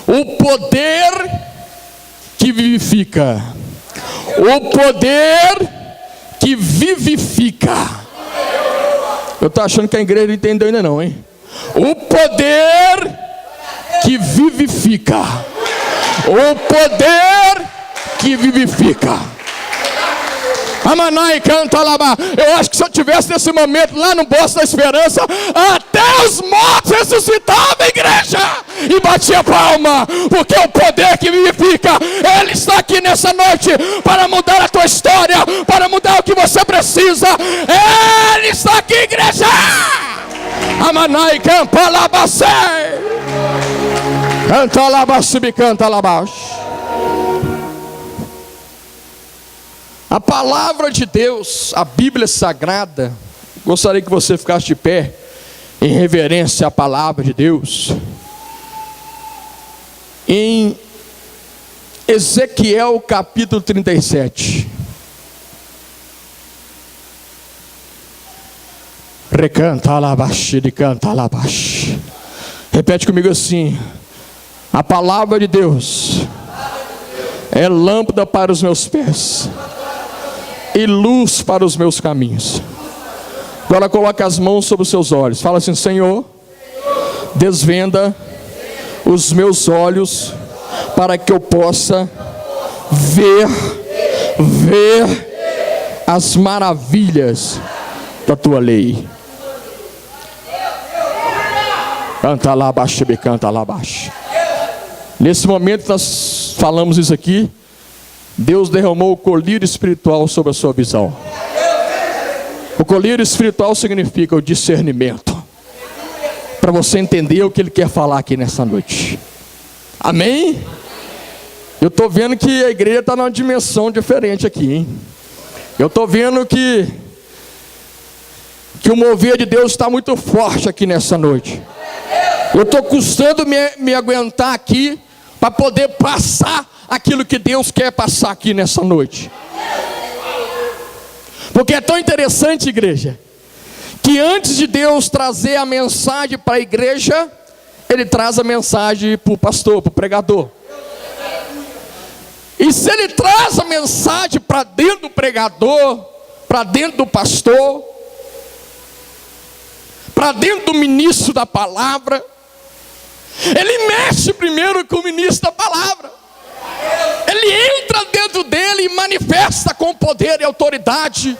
O poder que vivifica. O poder que vivifica. Eu estou achando que a igreja não entendeu ainda não, hein? O poder que vivifica. O poder que vivifica. Amanai canta lá. Eu acho que se eu tivesse nesse momento lá no Bolso da Esperança, até os mortos ressuscitavam, igreja, e batia palma, porque o poder que vivifica, ele está aqui nessa noite para mudar a tua história, para mudar o que você precisa. Ele está aqui, igreja. Amanai canta lá, canta lá, canta lá. A palavra de Deus, a Bíblia Sagrada, gostaria que você ficasse de pé em reverência à palavra de Deus. Em Ezequiel capítulo 37. Recanta alabaxi, canta alabaxi. Repete comigo assim: a palavra de Deus é lâmpada para os meus pés e luz para os meus caminhos. Agora coloca as mãos sobre os seus olhos. Fala assim: Senhor, desvenda os meus olhos para que eu possa ver as maravilhas da tua lei. Canta lá baixo, canta lá baixo. Nesse momento nós falamos isso aqui. Deus derramou o colírio espiritual sobre a sua visão. O colírio espiritual significa o discernimento, para você entender o que Ele quer falar aqui nessa noite. Amém? Eu estou vendo que a igreja está numa dimensão diferente aqui, hein? Eu estou vendo que o mover de Deus está muito forte aqui nessa noite. Eu estou custando me aguentar aqui para poder passar aquilo que Deus quer passar aqui nessa noite. Porque é tão interessante, igreja, que antes de Deus trazer a mensagem para a igreja, Ele traz a mensagem para o pastor, para o pregador. E se Ele traz a mensagem para dentro do pregador, para dentro do pastor, para dentro do ministro da palavra, Ele mexe primeiro com o ministro da palavra. Ele entra dentro dele e manifesta com poder e autoridade,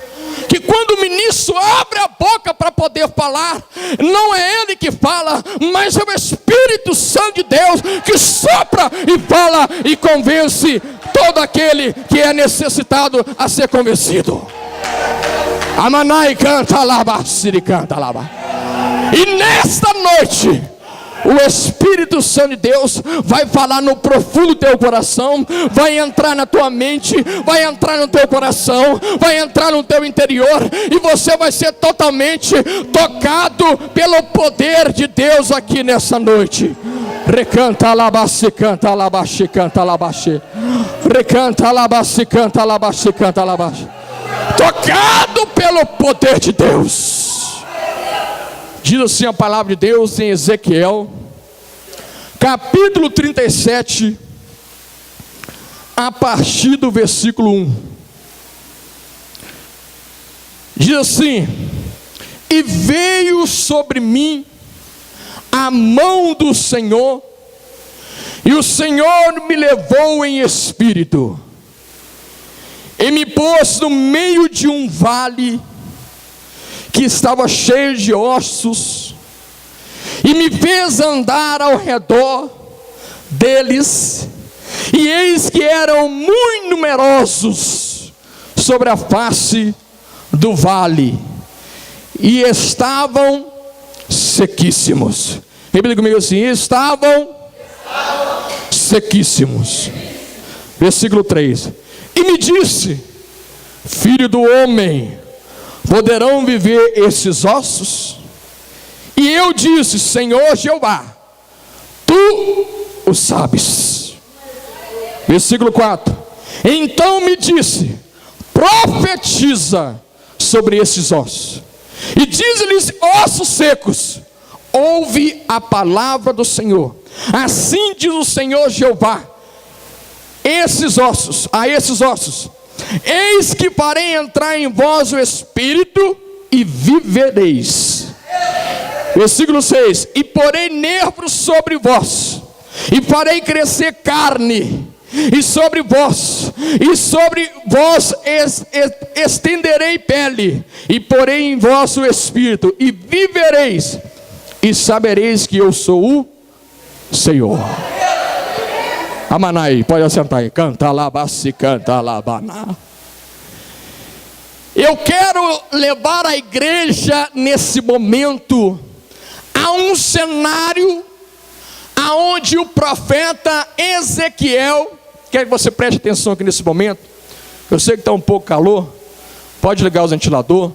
que quando o ministro abre a boca para poder falar, não é ele que fala, mas é o Espírito Santo de Deus que sopra e fala e convence todo aquele que é necessitado a ser convencido. Amanai canta lá, canta lá. E nesta noite o Espírito Santo de Deus vai falar no profundo do teu coração, vai entrar na tua mente, vai entrar no teu coração, vai entrar no teu interior, e você vai ser totalmente tocado pelo poder de Deus aqui nessa noite. Recanta alabaxi, canta alabaxi, canta alabaxi. Recanta alabaxi, canta alabaxi, canta alabaxi. Tocado pelo poder de Deus. Diz assim a palavra de Deus em Ezequiel, capítulo 37, a partir do versículo 1. Diz assim: e veio sobre mim a mão do Senhor, e o Senhor me levou em espírito, e me pôs no meio de um vale que estava cheio de ossos, e me fez andar ao redor deles, e eis que eram muito numerosos sobre a face do vale, e estavam sequíssimos. Repita comigo assim: estavam sequíssimos. Versículo 3: e me disse: filho do homem, poderão viver esses ossos? E eu disse: Senhor Jeová, tu o sabes. Versículo 4: então me disse: profetiza sobre esses ossos, e diz-lhes: ossos secos, ouve a palavra do Senhor. assim diz o Senhor Jeová, a esses ossos, eis que farei entrar em vós o Espírito e vivereis. Versículo 6, e porei nervos sobre vós, e farei crescer carne, e sobre vós estenderei pele, e porei em vós o Espírito, e vivereis, e sabereis que eu sou o Senhor. Amanai, pode assentar aí. Canta labassi, canta labaná. Eu quero levar a igreja nesse momento a um cenário aonde o profeta Ezequiel, quero que você preste atenção aqui nesse momento. Eu sei que está um pouco calor, pode ligar o ventilador,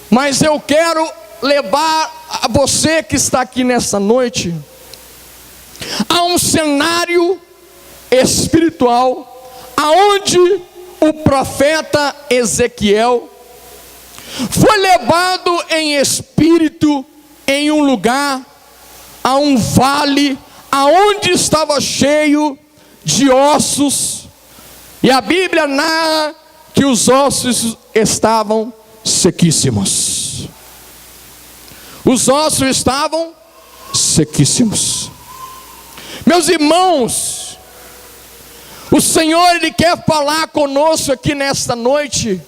mas eu quero levar a você que está aqui nessa noite a um cenário espiritual aonde o profeta Ezequiel foi levado em espírito em um lugar, a um vale, aonde estava cheio de ossos, e a Bíblia narra que os ossos estavam sequíssimos. Os ossos estavam sequíssimos. Meus irmãos, o Senhor, Ele quer falar conosco aqui nesta noite,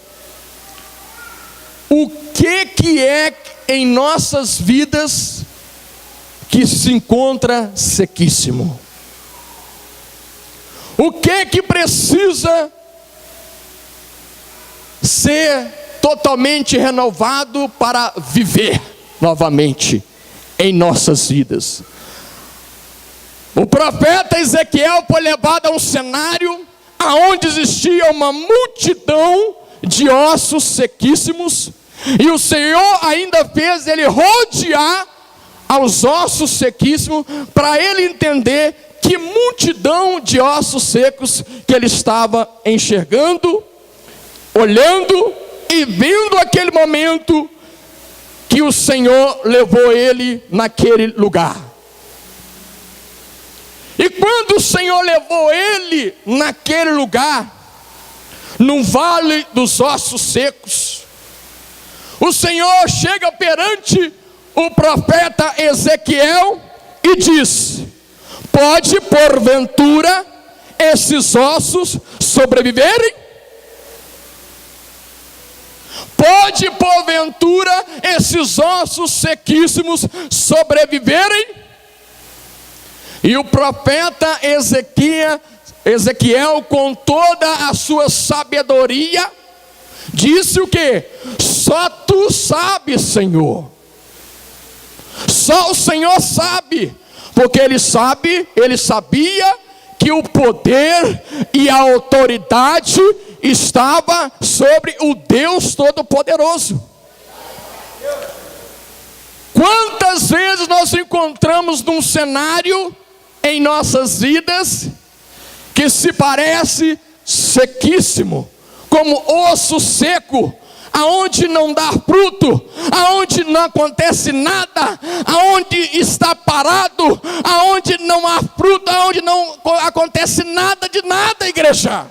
o que é em nossas vidas que se encontra sequíssimo. O que precisa ser totalmente renovado para viver novamente em nossas vidas. O profeta Ezequiel foi levado a um cenário aonde existia uma multidão de ossos sequíssimos, e o Senhor ainda fez ele rodear aos ossos sequíssimos, para ele entender que multidão de ossos secos que ele estava enxergando, olhando e vendo aquele momento que o Senhor levou ele naquele lugar. E quando o Senhor levou ele naquele lugar, no vale dos ossos secos, o Senhor chega perante o profeta Ezequiel e diz: pode porventura esses ossos sobreviverem? Pode porventura esses ossos sequíssimos sobreviverem? E o profeta Ezequiel, com toda a sua sabedoria, disse o quê? Só tu sabes, Senhor. Só o Senhor sabe, porque ele sabia que o poder e a autoridade estava sobre o Deus Todo-Poderoso. Quantas vezes nós encontramos num cenário em nossas vidas que se parece sequíssimo, como osso seco, aonde não dá fruto, aonde não acontece nada, aonde está parado, aonde não há fruto, aonde não acontece nada de nada, igreja.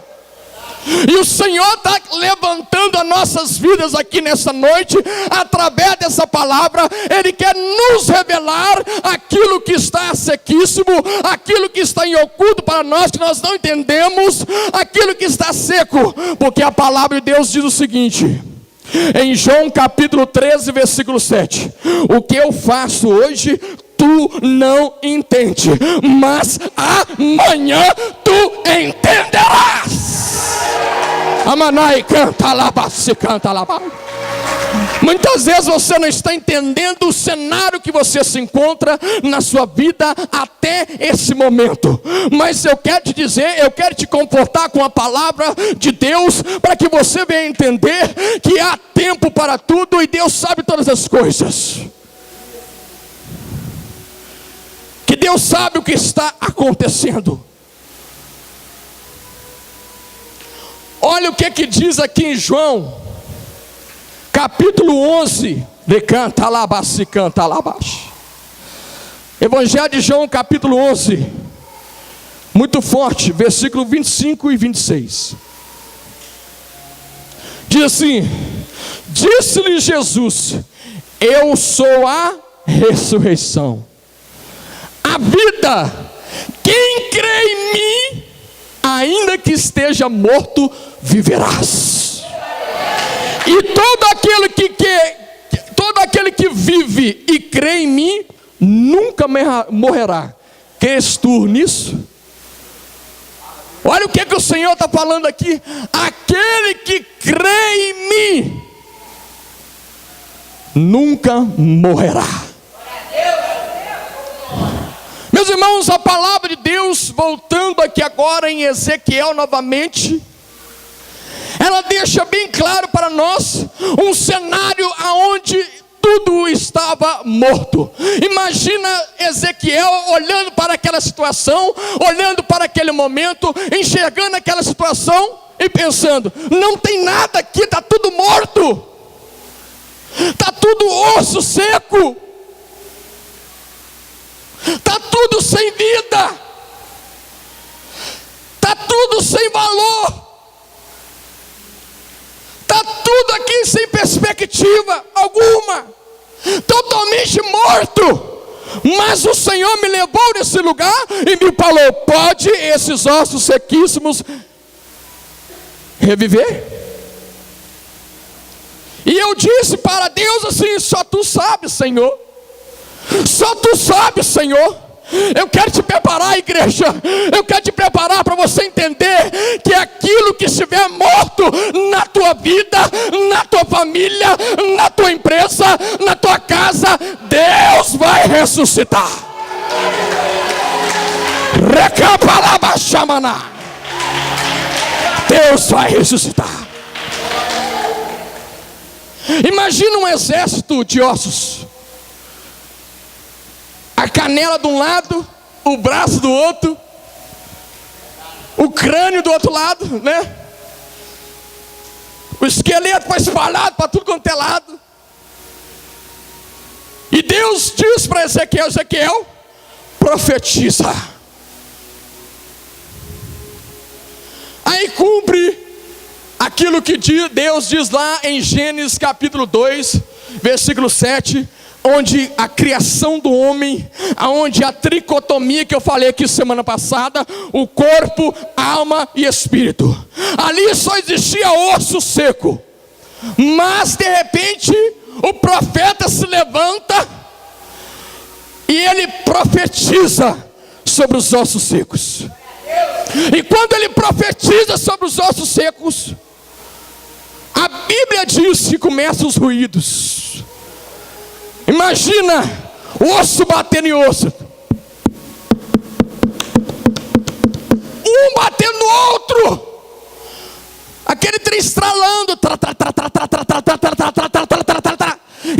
E o Senhor está levantando as nossas vidas aqui nessa noite, através dessa palavra. Ele quer nos revelar aquilo que está sequíssimo, aquilo que está em oculto para nós, que nós não entendemos, aquilo que está seco, porque a palavra de Deus diz o seguinte, em João capítulo 13, versículo 7, o que eu faço hoje, tu não entende, mas amanhã tu entenderás. Amanai, canta labassi, canta labá. Muitas vezes você não está entendendo o cenário que você se encontra na sua vida até esse momento, mas eu quero te dizer, eu quero te confortar com a palavra de Deus, para que você venha entender que há tempo para tudo e Deus sabe todas as coisas, que Deus sabe o que está acontecendo. Olha o que diz aqui em João capítulo 11, de canta lá, canta lá baixo. Evangelho de João, capítulo 11, muito forte, versículo 25 e 26. Diz assim: disse-lhe Jesus: eu sou a ressurreição, a vida. Quem crê em mim, ainda que esteja morto, viverás. E todo aquele que vive e crê em mim nunca morrerá. Crês tu nisso? Olha o que o Senhor está falando aqui. Aquele que crê em mim nunca morrerá. Meus irmãos, a palavra de Deus, voltando aqui agora em Ezequiel novamente, ela deixa bem claro para nós um cenário aonde tudo estava morto. Imagina Ezequiel olhando para aquela situação, olhando para aquele momento, enxergando aquela situação e pensando: não tem nada aqui, está tudo morto, está tudo osso seco, está tudo sem vida, está tudo sem valor, está tudo aqui sem perspectiva alguma, totalmente morto. Mas o Senhor me levou nesse lugar e me falou: pode esses ossos sequíssimos reviver? E eu disse para Deus assim: só tu sabes, Senhor, só tu sabes, Senhor. Eu quero te preparar, igreja. Eu quero te preparar para você entender que aquilo que estiver morto na tua vida, na tua família, na tua empresa, na tua casa, Deus vai ressuscitar. Deus vai ressuscitar. Imagina um exército de ossos. A canela de um lado, o braço do outro, o crânio do outro lado, né? O esqueleto foi espalhado para tudo quanto é lado. E Deus diz para Ezequiel: Ezequiel, profetiza. Aí cumpre aquilo que Deus diz lá em Gênesis capítulo 2, versículo 7, onde a criação do homem, onde a tricotomia que eu falei aqui semana passada, o corpo, alma e espírito, ali só existia osso seco. Mas de repente o profeta se levanta e ele profetiza sobre os ossos secos. E quando ele profetiza sobre os ossos secos, a Bíblia diz que começam os ruídos. Imagina osso batendo em osso, um batendo no outro, aquele trem estralando,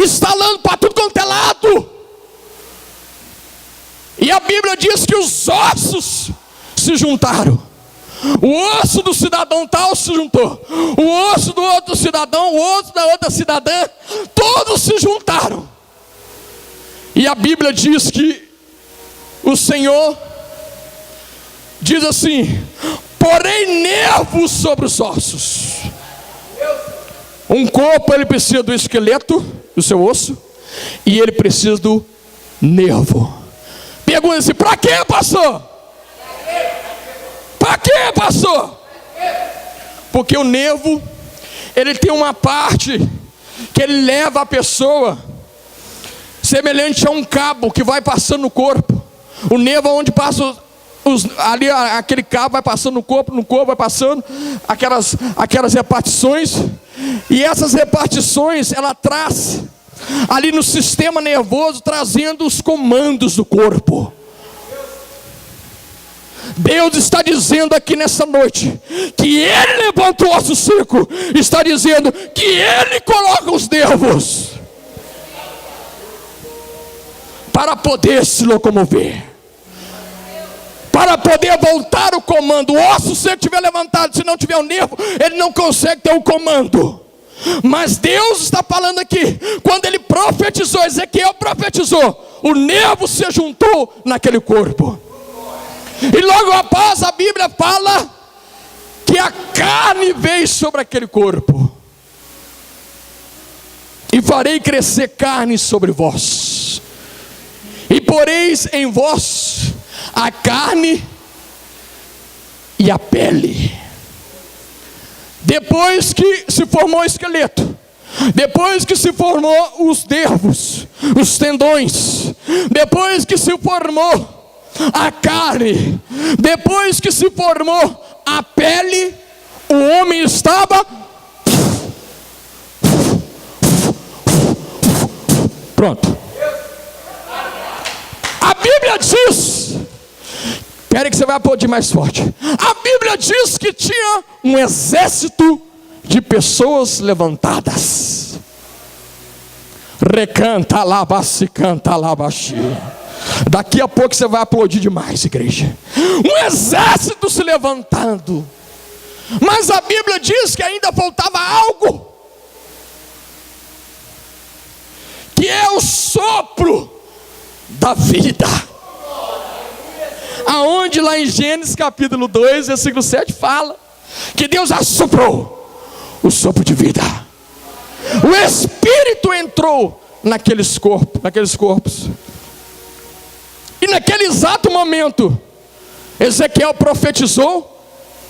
estalando para tudo quanto é lado. E a Bíblia diz que os ossos se juntaram. O osso do cidadão tal se juntou, o osso do outro cidadão, o osso da outra cidadã, todos se juntaram. E a Bíblia diz que o Senhor diz assim: porém nervos sobre os ossos. Um corpo, ele precisa do esqueleto, do seu osso, e ele precisa do nervo. Pergunta assim: para quê, pastor? Para quê, pastor? Porque o nervo, ele tem uma parte que ele leva a pessoa, semelhante a um cabo que vai passando no corpo. O nervo é onde passa ali aquele cabo vai passando no corpo vai passando aquelas repartições. E essas repartições, ela traz ali no sistema nervoso, trazendo os comandos do corpo. Deus está dizendo aqui nessa noite que Ele levanta o osso seco, está dizendo que Ele coloca os nervos para poder se locomover, para poder voltar o comando. O osso seco estiver levantado, se não tiver o nervo, ele não consegue ter o comando. Mas Deus está falando aqui, quando ele profetizou, Ezequiel profetizou, o nervo se juntou naquele corpo. E logo após a Bíblia fala que a carne veio sobre aquele corpo. E farei crescer carne sobre vós, e poreis em vós a carne e a pele. Depois que se formou o esqueleto, depois que se formou os nervos, os tendões, depois que se formou a carne, depois que se formou a pele, o homem estava pronto. A Bíblia diz, espere que você vai aplaudir mais forte. A Bíblia diz que tinha um exército de pessoas levantadas. Recanta labaci, canta labaxi. Daqui a pouco você vai aplaudir demais, igreja. Um exército se levantando. Mas a Bíblia diz que ainda faltava algo, que é o sopro da vida. Aonde lá em Gênesis capítulo 2, versículo 7 fala que Deus assoprou o sopro de vida. O Espírito entrou naqueles corpos. E naquele exato momento, Ezequiel profetizou,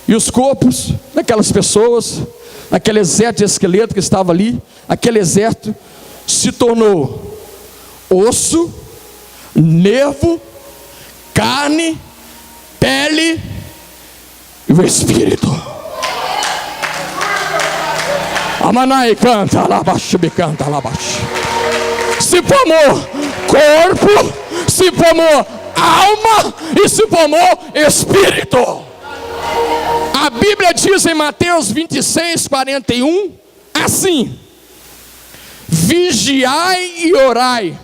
e os corpos daquelas pessoas, aquele exército de esqueleto que estava ali, aquele exército se tornou osso, nervo, carne, pele e o Espírito. Amanai canta, alabaxo, me canta, alabaxo. Se formou corpo, se formou alma e se formou Espírito. A Bíblia diz em Mateus 26, 41, assim: vigiai e orai,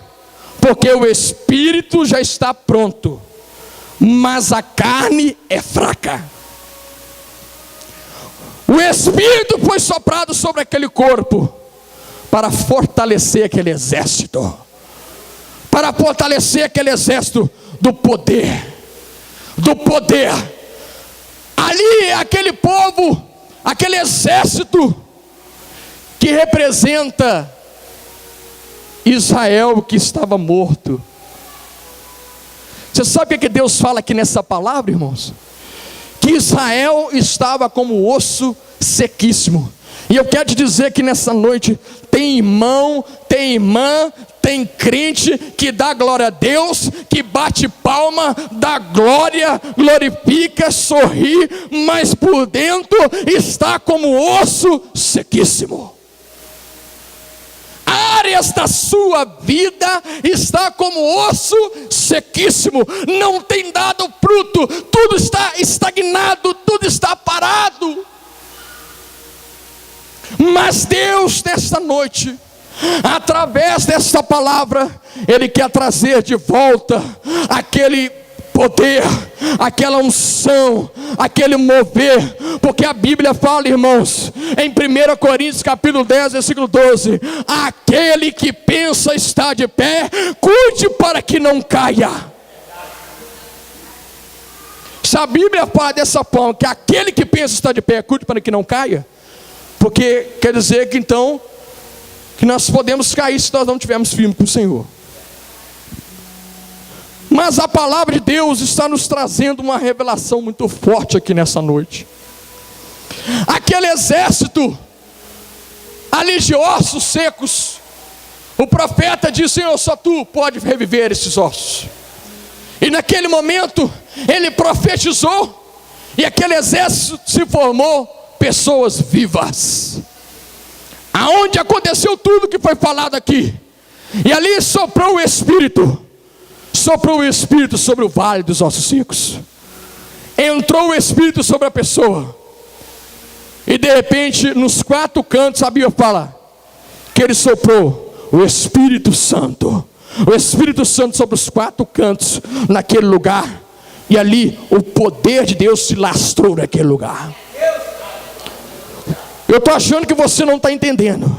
porque o espírito já está pronto, mas a carne é fraca. O Espírito foi soprado sobre aquele corpo para fortalecer aquele exército, para fortalecer aquele exército do poder. Ali aquele povo, aquele exército que representa Israel que estava morto. Você sabe o que Deus fala aqui nessa palavra, irmãos? Que Israel estava como osso sequíssimo. E eu quero te dizer que nessa noite tem irmão, tem irmã, tem crente que dá glória a Deus, que bate palma, dá glória, glorifica, sorri, mas por dentro está como osso sequíssimo. Áreas da sua vida está como osso sequíssimo, não tem dado fruto, tudo está estagnado, tudo está parado. Mas Deus nesta noite, através desta palavra, Ele quer trazer de volta aquele poder, aquela unção, aquele mover, porque a Bíblia fala, irmãos, em 1 Coríntios capítulo 10, versículo 12, aquele que pensa estar de pé, cuide para que não caia. Se a Bíblia fala dessa forma, que aquele que pensa estar de pé, cuide para que não caia, porque quer dizer que então, que nós podemos cair se nós não estivermos firmes com o Senhor. Mas a palavra de Deus está nos trazendo uma revelação muito forte aqui nessa noite. Aquele exército ali de ossos secos, o profeta disse: Senhor, só tu pode reviver esses ossos. E naquele momento ele profetizou, e aquele exército se formou pessoas vivas. Aonde aconteceu tudo que foi falado aqui, e ali soprou o Espírito sobre o vale dos ossos secos. Entrou o Espírito sobre a pessoa, e de repente nos quatro cantos a Bíblia fala que ele soprou o Espírito Santo sobre os quatro cantos naquele lugar, e ali o poder de Deus se lastrou naquele lugar. Eu estou achando que você não está entendendo,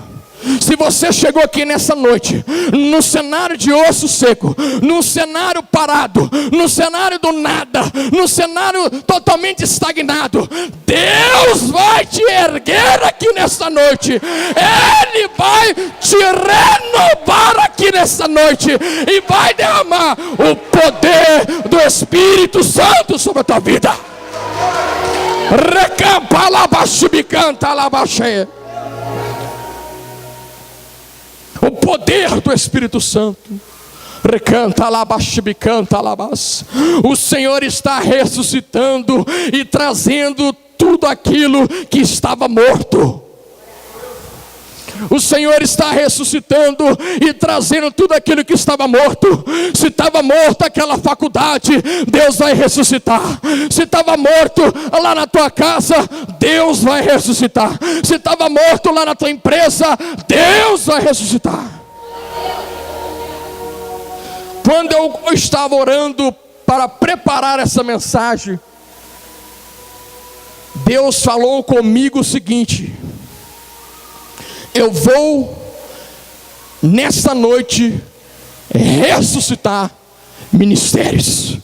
Se você chegou aqui nessa noite, no cenário de osso seco, num cenário parado, no cenário do nada, no cenário totalmente estagnado, Deus vai te erguer aqui nessa noite. Ele vai te renovar aqui nessa noite e vai derramar o poder do Espírito Santo sobre a tua vida. Recampa labaxi bicanta labaxé. O poder do Espírito Santo. Recanta labaxi bicanta labas. O Senhor está ressuscitando e trazendo tudo aquilo que estava morto. O Senhor está ressuscitando e trazendo tudo aquilo que estava morto. Se estava morto aquela faculdade, Deus vai ressuscitar. Se estava morto lá na tua casa, Deus vai ressuscitar. Se estava morto lá na tua empresa, Deus vai ressuscitar. Quando eu estava orando para preparar essa mensagem, Deus falou comigo o seguinte: eu vou nesta noite ressuscitar ministérios.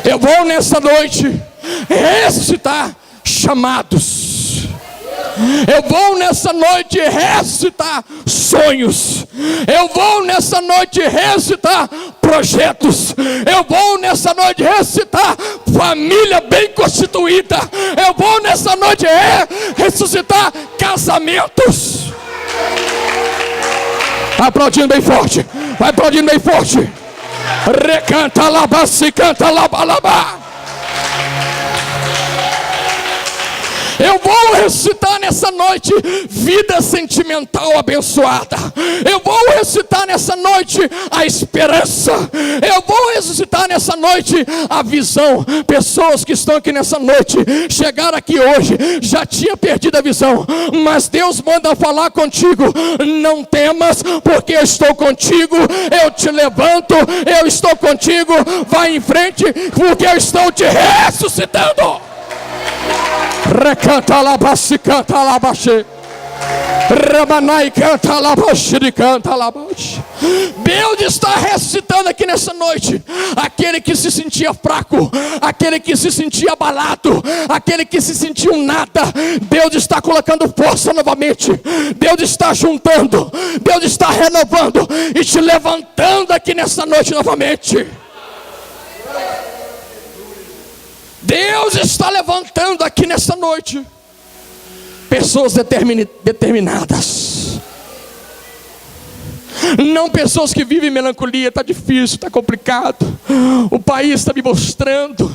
Eu vou nesta noite ressuscitar chamados. Eu vou nessa noite ressuscitar sonhos. Eu vou nessa noite ressuscitar projetos. Eu vou nessa noite ressuscitar família bem constituída. Eu vou nessa noite ressuscitar casamentos. Aplaudindo bem forte. Vai aplaudindo bem forte. Recanta labá, se canta labá, labá. Eu vou ressuscitar nessa noite vida sentimental abençoada. Eu vou ressuscitar nessa noite a esperança. Eu vou ressuscitar nessa noite a visão. Pessoas que estão aqui nessa noite, chegaram aqui hoje, já tinha perdido a visão, mas Deus manda falar contigo: não temas, porque eu estou contigo. Eu te levanto, eu estou contigo. Vai em frente, porque eu estou te ressuscitando. Recanta labaxi, canta labaxi. Ramanai canta labaxi, canta labaxi. Deus está ressuscitando aqui nessa noite aquele que se sentia fraco, aquele que se sentia abalado, aquele que se sentia um nada. Deus está colocando força novamente. Deus está juntando, Deus está renovando e te levantando aqui nessa noite novamente. Deus está levantando aqui nessa noite pessoas determinadas. Não pessoas que vivem melancolia. Está difícil, está complicado. O país está me mostrando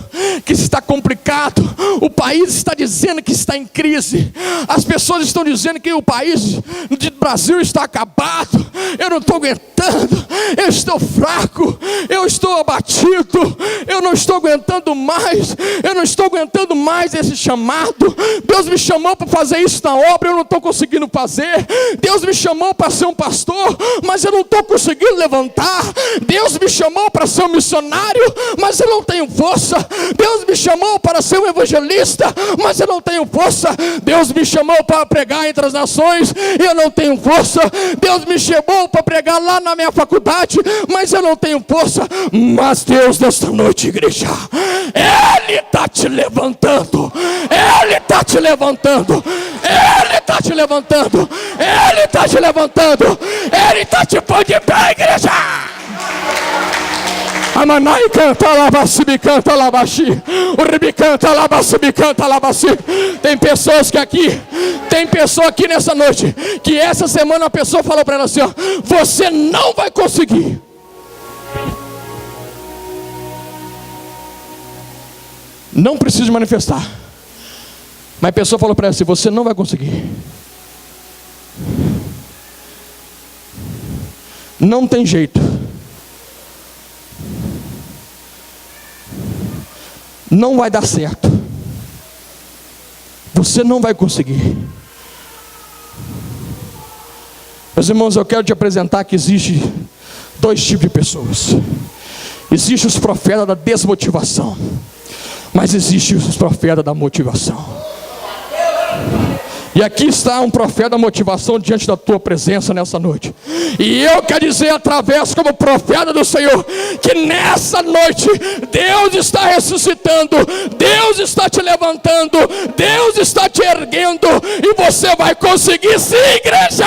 que está complicado. O país está dizendo que está em crise. As pessoas estão dizendo que o país do Brasil está acabado. Eu não estou aguentando. Eu estou fraco. Eu estou abatido. Eu não estou aguentando mais. Eu não estou aguentando mais esse chamado. Deus me chamou para fazer isso na obra. Eu não estou conseguindo fazer. Deus me chamou para ser um pastor, mas eu não estou conseguindo levantar. Deus me chamou para ser um missionário, mas eu não tenho força. Deus me chamou para ser um evangelista, mas eu não tenho força. Deus me chamou para pregar entre as nações e eu não tenho força. Deus me chamou para pregar lá na minha faculdade, mas eu não tenho força. Mas Deus, nesta noite, igreja, Ele está te levantando. Ele está te levantando. Ele está te levantando. Ele está te levantando. Ele está te pondo de pé, igreja. Amanai canta labaxi, canta labaxi. O ribi canta labaxi, canta labaxi. Tem pessoas que aqui, tem pessoa aqui nessa noite, que essa semana a pessoa falou para ela assim: ó, você não vai conseguir. Não precisa manifestar. Mas a pessoa falou para ela assim: você não vai conseguir. Não tem jeito. Não vai dar certo. Você não vai conseguir. Meus irmãos, eu quero te apresentar que existe dois tipos de pessoas. Existem os profetas da desmotivação, mas existem os profetas da motivação. E aqui está um profeta da motivação diante da tua presença nessa noite. E eu quero dizer através como profeta do Senhor, que nessa noite Deus está ressuscitando, Deus está te levantando, Deus está te erguendo, e você vai conseguir sim, igreja.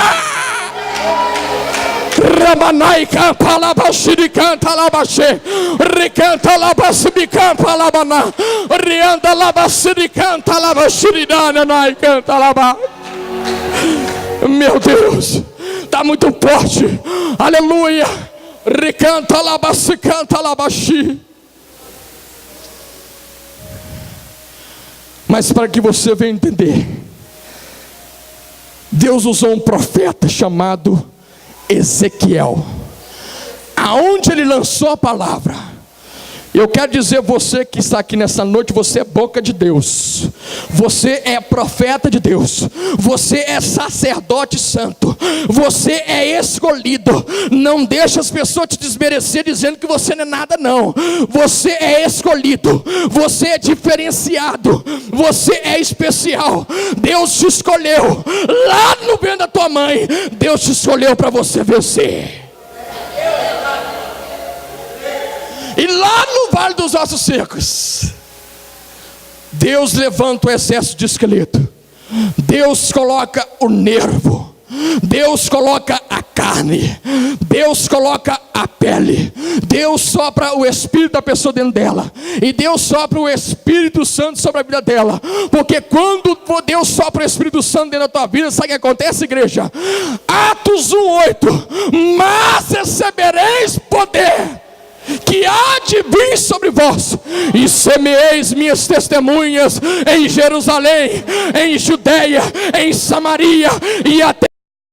Ramanai canta labaxiri canta labaxê, recanta labasbi canta labana, rianda labasiri canta labaxiri danai canta laba. Meu Deus, está muito forte, aleluia. Recanta labasi canta labaxi. Mas para que você venha entender, Deus usou um profeta chamado Ezequiel, aonde ele lançou a palavra. Eu quero dizer, você que está aqui nessa noite, você é boca de Deus, você é profeta de Deus, você é sacerdote santo, você é escolhido. Não deixe as pessoas te desmerecer dizendo que você não é nada, não. Você é escolhido, você é diferenciado, você é especial. Deus te escolheu lá no ventre da tua mãe, Deus te escolheu para você vencer. E lá no vale dos ossos secos, Deus levanta o exército de esqueleto. Deus coloca o nervo, Deus coloca a carne, Deus coloca a pele, Deus sopra o Espírito da pessoa dentro dela, e Deus sopra o Espírito Santo sobre a vida dela. Porque quando Deus sopra o Espírito Santo dentro da tua vida, sabe o que acontece, igreja? Atos 1:8: mas recebereis poder que há de vir sobre vós, e semeeis minhas testemunhas em Jerusalém, em Judeia, em Samaria e até